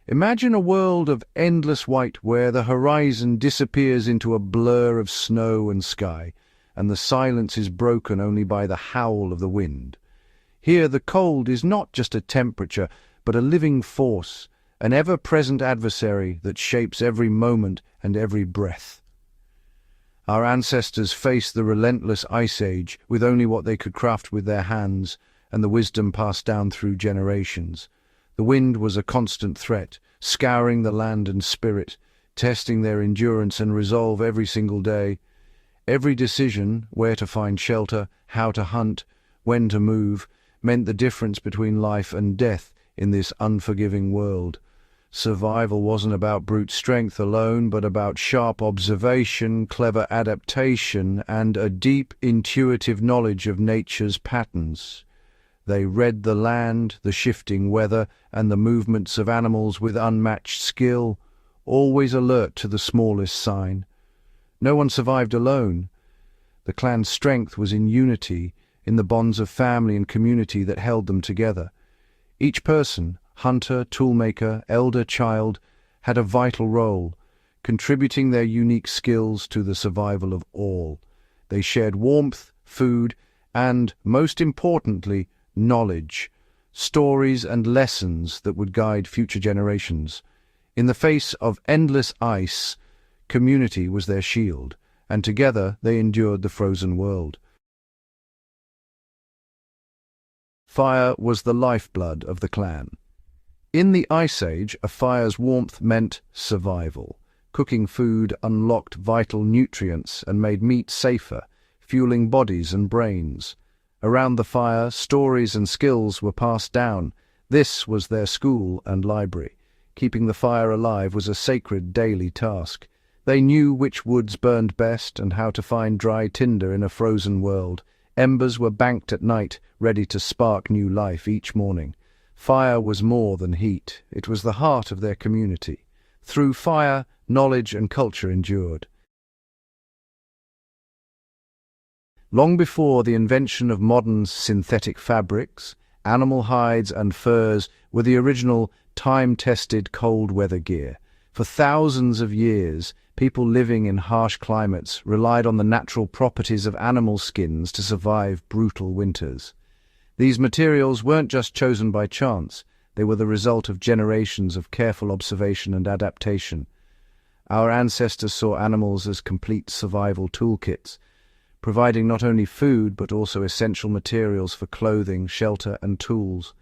Imagine a world of endless white where the horizon disappears into a blur of snow and sky, and the silence is broken only by the howl of the wind. Here the cold is not just a temperature, but a living force, an ever-present adversary that shapes every moment and every breath. Our ancestors faced the relentless ice age with only what they could craft with their hands and the wisdom passed down through generations. The wind was a constant threat, scouring the land and spirit, testing their endurance and resolve every single day. Every decision, where to find shelter, how to hunt, when to move, meant the difference between life and death in this unforgiving world. Survival wasn't about brute strength alone, but about sharp observation, clever adaptation, and a deep intuitive knowledge of nature's patterns. They read the land, the shifting weather, and the movements of animals with unmatched skill, always alert to the smallest sign. No one survived alone. The clan's strength was in unity, in the bonds of family and community that held them together. Each person, hunter, toolmaker, elder, child, had a vital role, contributing their unique skills to the survival of all. They shared warmth, food, and, most importantly, knowledge, stories and lessons that would guide future generations. In the face of endless ice, community was their shield, and together they endured the frozen world. Fire was the lifeblood of the clan. In the Ice Age, a fire's warmth meant survival. Cooking food unlocked vital nutrients and made meat safer, fueling bodies and brains. Around the fire, stories and skills were passed down. This was their school and library. Keeping the fire alive was a sacred daily task. They knew which woods burned best and how to find dry tinder in a frozen world. Embers were banked at night, ready to spark new life each morning. Fire was more than heat. It was the heart of their community. Through fire, knowledge and culture endured. Long before the invention of modern synthetic fabrics, animal hides and furs were the original time-tested cold-weather gear. For thousands of years, people living in harsh climates relied on the natural properties of animal skins to survive brutal winters. These materials weren't just chosen by chance, they were the result of generations of careful observation and adaptation. Our ancestors saw animals as complete survival toolkits, providing not only food but also essential materials for clothing, shelter and tools.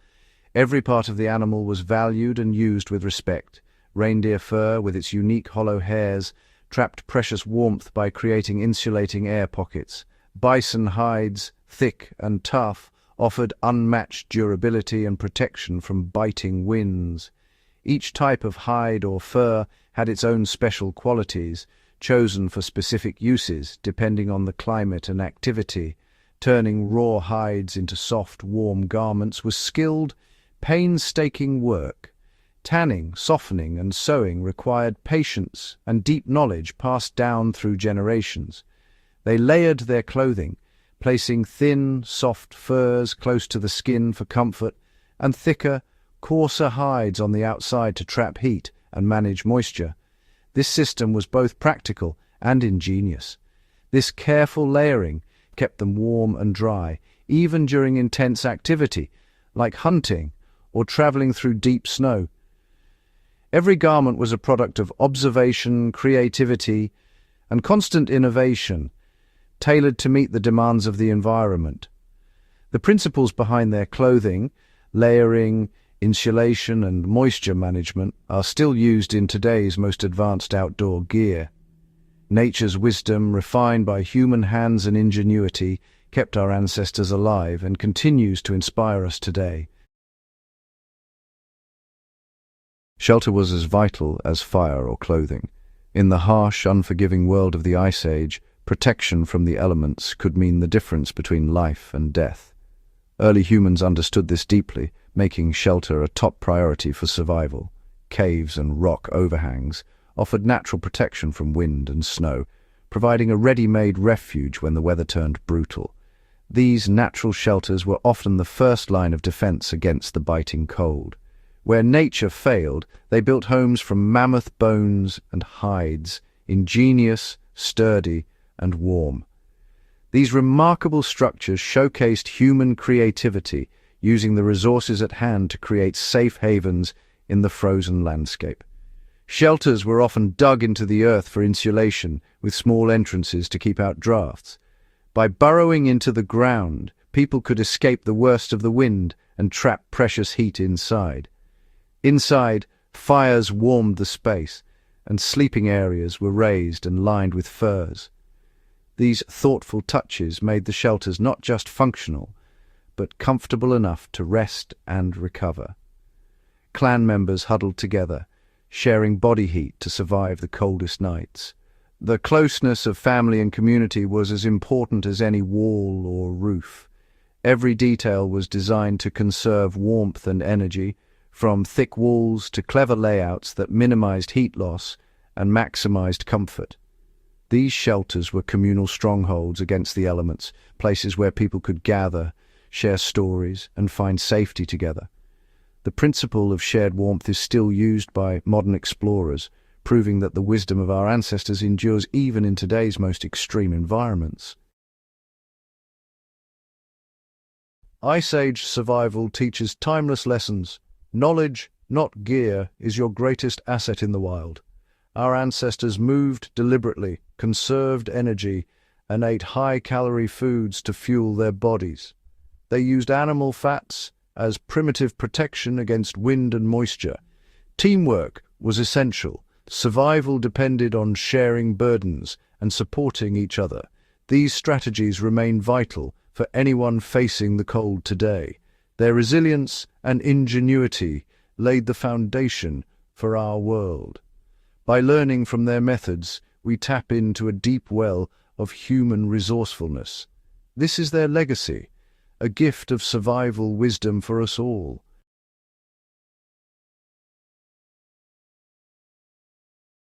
Every part of the animal was valued and used with respect. Reindeer fur, with its unique hollow hairs, trapped precious warmth by creating insulating air pockets. Bison hides, thick and tough, offered unmatched durability and protection from biting winds. Each type of hide or fur had its own special qualities, chosen for specific uses depending on the climate and activity. Turning raw hides into soft, warm garments was skilled, painstaking work. Tanning, softening, and sewing required patience and deep knowledge passed down through generations. They layered their clothing, placing thin, soft furs close to the skin for comfort, and thicker, coarser hides on the outside to trap heat and manage moisture. This system was both practical and ingenious. This careful layering kept them warm and dry, even during intense activity, like hunting or traveling through deep snow. Every garment was a product of observation, creativity, and constant innovation, tailored to meet the demands of the environment. The principles behind their clothing, layering, insulation and moisture management are still used in today's most advanced outdoor gear. Nature's wisdom, refined by human hands and ingenuity, kept our ancestors alive and continues to inspire us today. Shelter was as vital as fire or clothing. In the harsh, unforgiving world of the Ice Age, protection from the elements could mean the difference between life and death. Early humans understood this deeply, making shelter a top priority for survival. Caves and rock overhangs offered natural protection from wind and snow, providing a ready-made refuge when the weather turned brutal. These natural shelters were often the first line of defense against the biting cold. Where nature failed, they built homes from mammoth bones and hides, ingenious, sturdy, and warm. These remarkable structures showcased human creativity, using the resources at hand to create safe havens in the frozen landscape. Shelters were often dug into the earth for insulation, with small entrances to keep out drafts. By burrowing into the ground, people could escape the worst of the wind and trap precious heat inside. Inside, fires warmed the space, and sleeping areas were raised and lined with furs. These thoughtful touches made the shelters not just functional, but comfortable enough to rest and recover. Clan members huddled together, sharing body heat to survive the coldest nights. The closeness of family and community was as important as any wall or roof. Every detail was designed to conserve warmth and energy, from thick walls to clever layouts that minimized heat loss and maximized comfort. These shelters were communal strongholds against the elements, places where people could gather, share stories, and find safety together. The principle of shared warmth is still used by modern explorers, proving that the wisdom of our ancestors endures even in today's most extreme environments. Ice Age survival teaches timeless lessons. Knowledge, not gear, is your greatest asset in the wild. Our ancestors moved deliberately, conserved energy, and ate high-calorie foods to fuel their bodies. They used animal fats as primitive protection against wind and moisture. Teamwork was essential. Survival depended on sharing burdens and supporting each other. These strategies remain vital for anyone facing the cold today. Their resilience and ingenuity laid the foundation for our world. By learning from their methods, we tap into a deep well of human resourcefulness. This is their legacy, a gift of survival wisdom for us all.